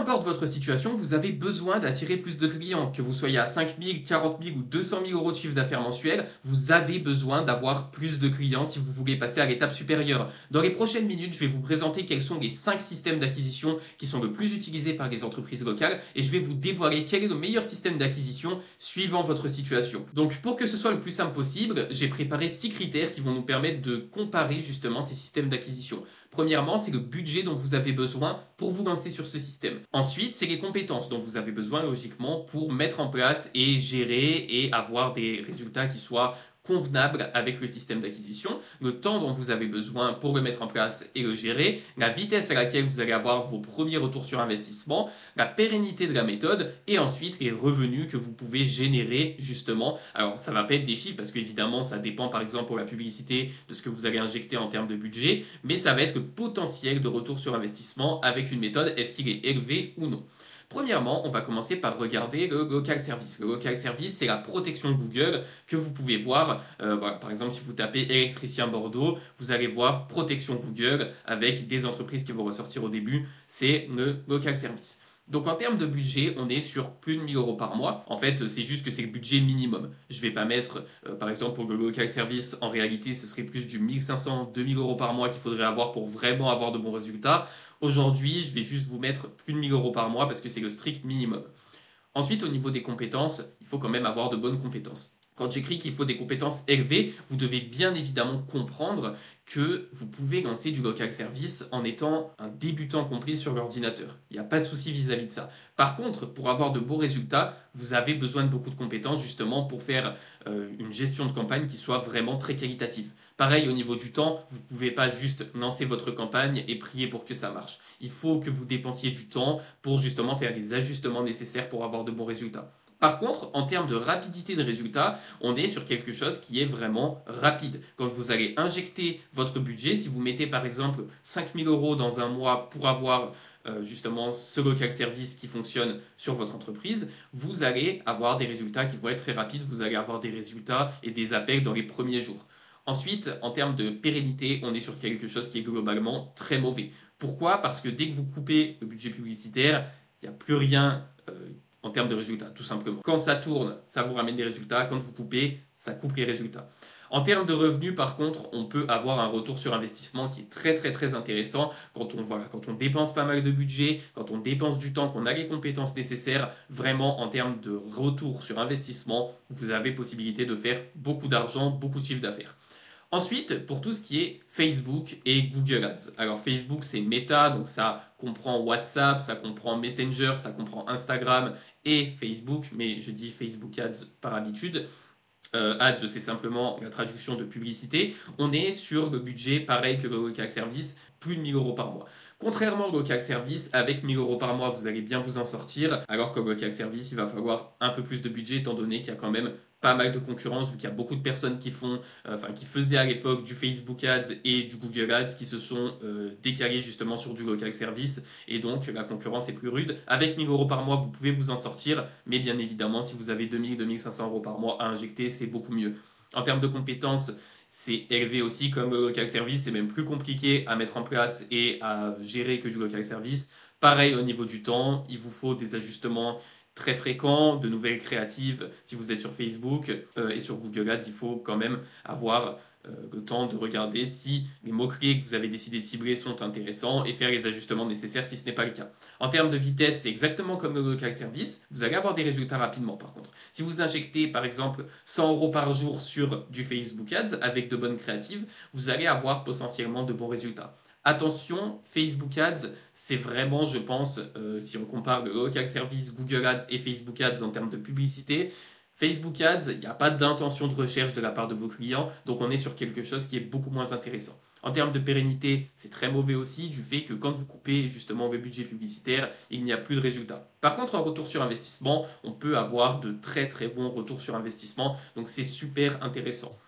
importe votre situation, vous avez besoin d'attirer plus de clients. Que vous soyez à 5 000, 40 000 ou 200 000 euros de chiffre d'affaires mensuel, vous avez besoin d'avoir plus de clients si vous voulez passer à l'étape supérieure. Dans les prochaines minutes, je vais vous présenter quels sont les 5 systèmes d'acquisition qui sont le plus utilisés par les entreprises locales et je vais vous dévoiler quel est le meilleur système d'acquisition suivant votre situation. Donc pour que ce soit le plus simple possible, j'ai préparé 6 critères qui vont nous permettre de comparer justement ces systèmes d'acquisition. Premièrement, c'est le budget dont vous avez besoin pour vous lancer sur ce système. Ensuite, c'est les compétences dont vous avez besoin logiquement pour mettre en place et gérer et avoir des résultats qui soient convenable avec le système d'acquisition, le temps dont vous avez besoin pour le mettre en place et le gérer, la vitesse à laquelle vous allez avoir vos premiers retours sur investissement, la pérennité de la méthode et ensuite les revenus que vous pouvez générer justement. Alors ça va pas être des chiffres parce qu'évidemment ça dépend par exemple pour la publicité de ce que vous allez injecter en termes de budget, mais ça va être le potentiel de retour sur investissement avec une méthode, est-ce qu'il est élevé ou non. Premièrement, on va commencer par regarder le local service. Le local service, c'est la protection Google que vous pouvez voir. Voilà, par exemple, si vous tapez électricien Bordeaux, vous allez voir protection Google avec des entreprises qui vont ressortir au début. C'est le local service. Donc en termes de budget, on est sur plus de 1000 euros par mois. En fait, c'est juste que c'est le budget minimum. Je ne vais pas mettre, par exemple, pour le local service, en réalité, ce serait plus du 1500, 2000 euros par mois qu'il faudrait avoir pour vraiment avoir de bons résultats. Aujourd'hui, je vais juste vous mettre plus de 1000 euros par mois parce que c'est le strict minimum. Ensuite, au niveau des compétences, il faut quand même avoir de bonnes compétences. Quand j'écris qu'il faut des compétences élevées, vous devez bien évidemment comprendre que vous pouvez lancer du local service en étant un débutant complet sur l'ordinateur. Il n'y a pas de souci vis-à-vis de ça. Par contre, pour avoir de beaux résultats, vous avez besoin de beaucoup de compétences justement pour faire une gestion de campagne qui soit vraiment très qualitative. Pareil au niveau du temps, vous ne pouvez pas juste lancer votre campagne et prier pour que ça marche. Il faut que vous dépensiez du temps pour justement faire les ajustements nécessaires pour avoir de bons résultats. Par contre, en termes de rapidité de résultats, on est sur quelque chose qui est vraiment rapide. Quand vous allez injecter votre budget, si vous mettez par exemple 5 000 euros dans un mois pour avoir justement ce local service qui fonctionne sur votre entreprise, vous allez avoir des résultats qui vont être très rapides, vous allez avoir des résultats et des appels dans les premiers jours. Ensuite, en termes de pérennité, on est sur quelque chose qui est globalement très mauvais. Pourquoi? Parce que dès que vous coupez le budget publicitaire, il n'y a plus rien en termes de résultats, tout simplement. Quand ça tourne, ça vous ramène des résultats. Quand vous coupez, ça coupe les résultats. En termes de revenus, par contre, on peut avoir un retour sur investissement qui est très très très intéressant quand on dépense pas mal de budget, quand on dépense du temps, qu'on a les compétences nécessaires. Vraiment, en termes de retour sur investissement, vous avez possibilité de faire beaucoup d'argent, beaucoup de chiffre d'affaires. Ensuite, pour tout ce qui est Facebook et Google Ads. Alors Facebook, c'est Meta, donc ça comprend WhatsApp, ça comprend Messenger, ça comprend Instagram et Facebook, mais je dis Facebook Ads par habitude. Ads, c'est simplement la traduction de publicité. On est sur le budget pareil que le local service, plus de 1000 euros par mois. Contrairement au local service, avec 1000 euros par mois, vous allez bien vous en sortir, alors qu'au local service, il va falloir un peu plus de budget, étant donné qu'il y a quand même pas mal de concurrence, vu qu'il y a beaucoup de personnes qui faisaient à l'époque du Facebook Ads et du Google Ads, qui se sont décalés justement sur du local service, et donc la concurrence est plus rude. Avec 1000 euros par mois, vous pouvez vous en sortir, mais bien évidemment, si vous avez 2000, 2500 euros par mois à injecter, c'est beaucoup mieux. En termes de compétences, c'est élevé aussi comme le local service, c'est même plus compliqué à mettre en place et à gérer que du local service. Pareil au niveau du temps, il vous faut des ajustements très fréquents, de nouvelles créatives. Si vous êtes sur Facebook et sur Google Ads, il faut quand même avoir le temps de regarder si les mots-clés que vous avez décidé de cibler sont intéressants et faire les ajustements nécessaires si ce n'est pas le cas. En termes de vitesse, c'est exactement comme le local service. Vous allez avoir des résultats rapidement par contre. Si vous injectez par exemple 100 euros par jour sur du Facebook Ads avec de bonnes créatives, vous allez avoir potentiellement de bons résultats. Attention, Facebook Ads, c'est vraiment, je pense, si on compare le local service, Google Ads et Facebook Ads en termes de publicité, Facebook Ads, il n'y a pas d'intention de recherche de la part de vos clients, donc on est sur quelque chose qui est beaucoup moins intéressant. En termes de pérennité, c'est très mauvais aussi du fait que quand vous coupez justement le budget publicitaire, il n'y a plus de résultats. Par contre, en retour sur investissement, on peut avoir de très très bons retours sur investissement, donc c'est super intéressant.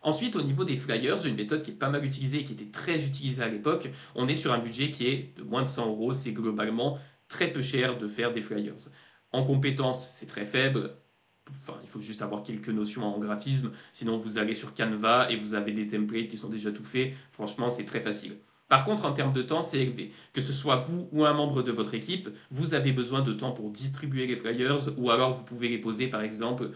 Ensuite, au niveau des flyers, une méthode qui est pas mal utilisée et qui était très utilisée à l'époque, on est sur un budget qui est de moins de 100 euros. C'est globalement très peu cher de faire des flyers. En compétences, c'est très faible. Enfin, il faut juste avoir quelques notions en graphisme. Sinon, vous allez sur Canva et vous avez des templates qui sont déjà tout faits. Franchement, c'est très facile. Par contre, en termes de temps, c'est élevé. Que ce soit vous ou un membre de votre équipe, vous avez besoin de temps pour distribuer les flyers ou alors vous pouvez les poser par exemple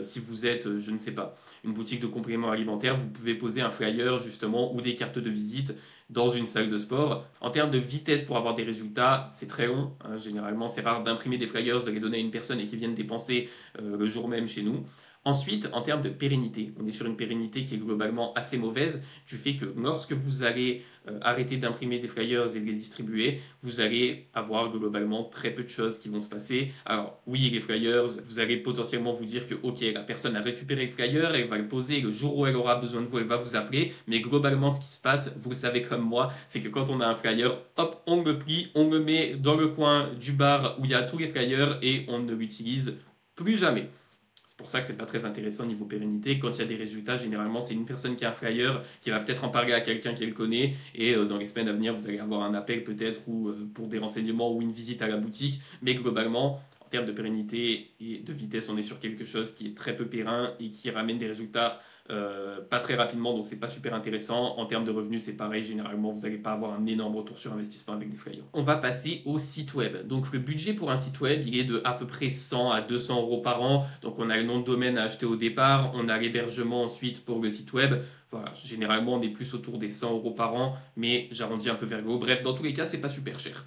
si vous êtes, je ne sais pas, une boutique de compléments alimentaires, vous pouvez poser un flyer justement ou des cartes de visite dans une salle de sport. En termes de vitesse pour avoir des résultats, c'est très long. Hein. Généralement, c'est rare d'imprimer des flyers, de les donner à une personne et qui viennent dépenser le jour même chez nous. Ensuite, en termes de pérennité, on est sur une pérennité qui est globalement assez mauvaise du fait que lorsque vous allez arrêter d'imprimer des flyers et de les distribuer, vous allez avoir globalement très peu de choses qui vont se passer. Alors oui, les flyers, vous allez potentiellement vous dire que ok, la personne a récupéré le flyer, elle va le poser, le jour où elle aura besoin de vous, elle va vous appeler, mais globalement ce qui se passe, vous le savez comme moi, c'est que quand on a un flyer, hop, on le plie, on le met dans le coin du bar où il y a tous les flyers et on ne l'utilise plus jamais. C'est pour ça que c'est pas très intéressant niveau pérennité. Quand il y a des résultats, généralement, c'est une personne qui a un flyer qui va peut-être en parler à quelqu'un qui le connaît. Et dans les semaines à venir, vous allez avoir un appel peut-être ou pour des renseignements ou une visite à la boutique. Mais globalement, en termes de pérennité et de vitesse, on est sur quelque chose qui est très peu périn et qui ramène des résultats pas très rapidement. Donc c'est pas super intéressant. En termes de revenus, c'est pareil. Généralement, vous n'allez pas avoir un énorme retour sur investissement avec des flyers. On va passer au site web. Donc le budget pour un site web, il est de à peu près 100 à 200 euros par an. Donc on a le nom de domaine à acheter au départ, on a l'hébergement ensuite pour le site web. Voilà, généralement on est plus autour des 100 euros par an, mais j'arrondis un peu vers le haut. Bref, dans tous les cas, c'est pas super cher.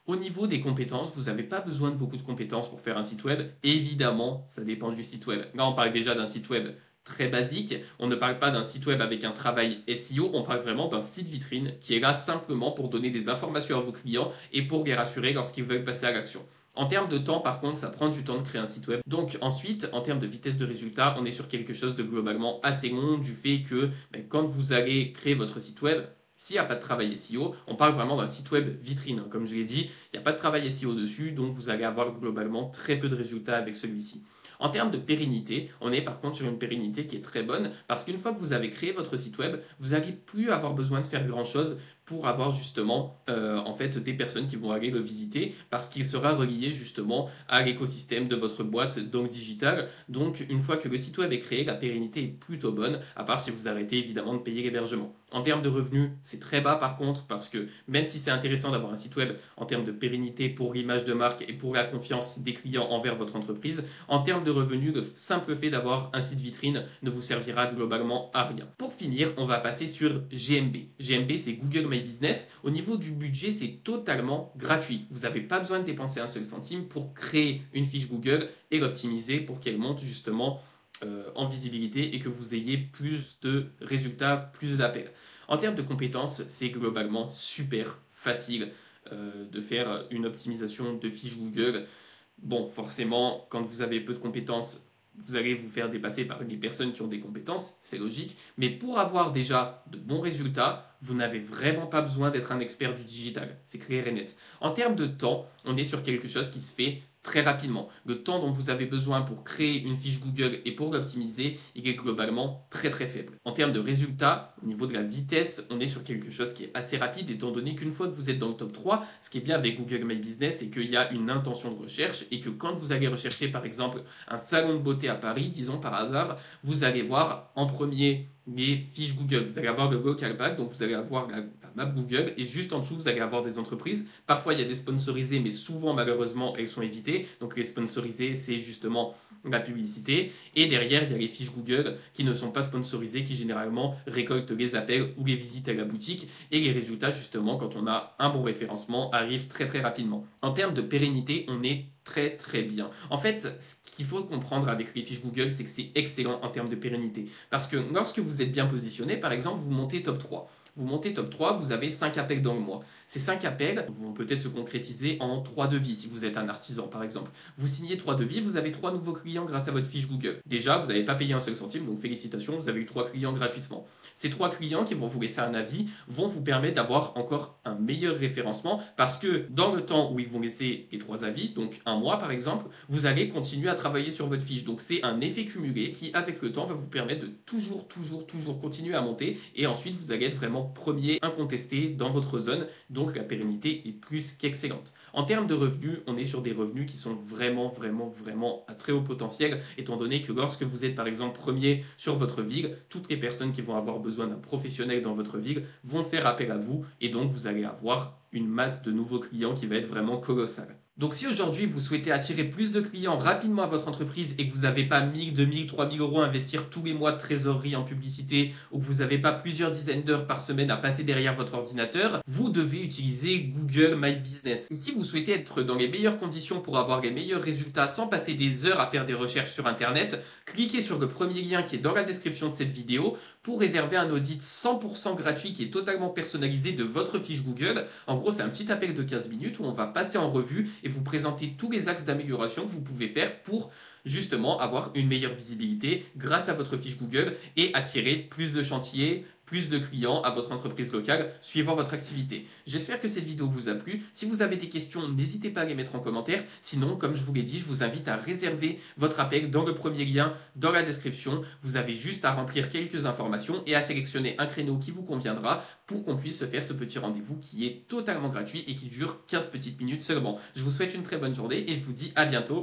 Au niveau des compétences, vous n'avez pas besoin de beaucoup de compétences pour faire un site web. Évidemment, ça dépend du site web. Là, on parle déjà d'un site web très basique. On ne parle pas d'un site web avec un travail SEO, on parle vraiment d'un site vitrine qui est là simplement pour donner des informations à vos clients et pour les rassurer lorsqu'ils veulent passer à l'action. En termes de temps, par contre, ça prend du temps de créer un site web. Donc ensuite, en termes de vitesse de résultat, on est sur quelque chose de globalement assez long du fait que quand vous allez créer votre site web, s'il n'y a pas de travail SEO, on parle vraiment d'un site web vitrine. Comme je l'ai dit, il n'y a pas de travail SEO dessus, donc vous allez avoir globalement très peu de résultats avec celui-ci. En termes de pérennité, on est par contre sur une pérennité qui est très bonne parce qu'une fois que vous avez créé votre site web, vous n'allez plus avoir besoin de faire grand-chose pour avoir justement en fait des personnes qui vont aller le visiter parce qu'il sera relié justement à l'écosystème de votre boîte donc digital. Donc une fois que le site web est créé, la pérennité est plutôt bonne, à part si vous arrêtez évidemment de payer l'hébergement. En termes de revenus, c'est très bas par contre parce que même si c'est intéressant d'avoir un site web en termes de pérennité pour l'image de marque et pour la confiance des clients envers votre entreprise, en termes de revenus, le simple fait d'avoir un site vitrine ne vous servira globalement à rien. Pour finir, on va passer sur GMB. GMB, c'est Google My Business. Au niveau du budget, c'est totalement gratuit. Vous n'avez pas besoin de dépenser un seul centime pour créer une fiche Google et l'optimiser pour qu'elle monte justement en visibilité et que vous ayez plus de résultats, plus d'appels. En termes de compétences, c'est globalement super facile de faire une optimisation de fiche Google. Bon, forcément, quand vous avez peu de compétences, vous allez vous faire dépasser par des personnes qui ont des compétences, c'est logique. Mais pour avoir déjà de bons résultats, vous n'avez vraiment pas besoin d'être un expert du digital. C'est clair et net. En termes de temps, on est sur quelque chose qui se fait très rapidement. Le temps dont vous avez besoin pour créer une fiche Google et pour l'optimiser, il est globalement très très faible. En termes de résultats, au niveau de la vitesse, on est sur quelque chose qui est assez rapide étant donné qu'une fois que vous êtes dans le top 3, ce qui est bien avec Google My Business, c'est qu'il y a une intention de recherche et que quand vous allez rechercher par exemple un salon de beauté à Paris, disons par hasard, vous allez voir en premier les fiches Google. Vous allez avoir le local pack, donc vous allez avoir la map Google, et juste en dessous, vous allez avoir des entreprises. Parfois, il y a des sponsorisés, mais souvent, malheureusement, elles sont évitées. Donc, les sponsorisés, c'est justement la publicité. Et derrière, il y a les fiches Google qui ne sont pas sponsorisées, qui généralement récoltent les appels ou les visites à la boutique. Et les résultats, justement, quand on a un bon référencement, arrivent très très rapidement. En termes de pérennité, on est très très bien. En fait, ce qu'il faut comprendre avec les fiches Google, c'est que c'est excellent en termes de pérennité. Parce que lorsque vous êtes bien positionné, par exemple, vous montez top 3. Vous montez top 3, vous avez 5 appels dans le mois. Ces 5 appels vont peut-être se concrétiser en 3 devis, si vous êtes un artisan par exemple. Vous signez 3 devis, vous avez 3 nouveaux clients grâce à votre fiche Google. Déjà, vous n'avez pas payé un seul centime, donc félicitations, vous avez eu 3 clients gratuitement. Ces 3 clients qui vont vous laisser un avis vont vous permettre d'avoir encore un meilleur référencement parce que dans le temps où ils vont laisser les 3 avis, donc un mois par exemple, vous allez continuer à travailler sur votre fiche. Donc c'est un effet cumulé qui avec le temps va vous permettre de toujours continuer à monter et ensuite vous allez être vraiment premier incontesté dans votre zone, donc la pérennité est plus qu'excellente. En termes de revenus, on est sur des revenus qui sont vraiment à très haut potentiel, étant donné que lorsque vous êtes par exemple premier sur votre ville, toutes les personnes qui vont avoir besoin d'un professionnel dans votre ville vont faire appel à vous, et donc vous allez avoir une masse de nouveaux clients qui va être vraiment colossale. Donc si aujourd'hui vous souhaitez attirer plus de clients rapidement à votre entreprise et que vous n'avez pas 1000, 2000, 3000 euros à investir tous les mois de trésorerie en publicité ou que vous n'avez pas plusieurs dizaines d'heures par semaine à passer derrière votre ordinateur, vous devez utiliser Google My Business. Et si vous souhaitez être dans les meilleures conditions pour avoir les meilleurs résultats sans passer des heures à faire des recherches sur Internet, cliquez sur le premier lien qui est dans la description de cette vidéo pour réserver un audit 100% gratuit qui est totalement personnalisé de votre fiche Google. En gros, c'est un petit appel de 15 minutes où on va passer en revue et vous présenter tous les axes d'amélioration que vous pouvez faire pour justement avoir une meilleure visibilité grâce à votre fiche Google et attirer plus de chantiers, plus de clients à votre entreprise locale suivant votre activité. J'espère que cette vidéo vous a plu. Si vous avez des questions, n'hésitez pas à les mettre en commentaire. Sinon, comme je vous l'ai dit, je vous invite à réserver votre appel dans le premier lien dans la description. Vous avez juste à remplir quelques informations et à sélectionner un créneau qui vous conviendra pour qu'on puisse se faire ce petit rendez-vous qui est totalement gratuit et qui dure 15 petites minutes seulement. Je vous souhaite une très bonne journée et je vous dis à bientôt.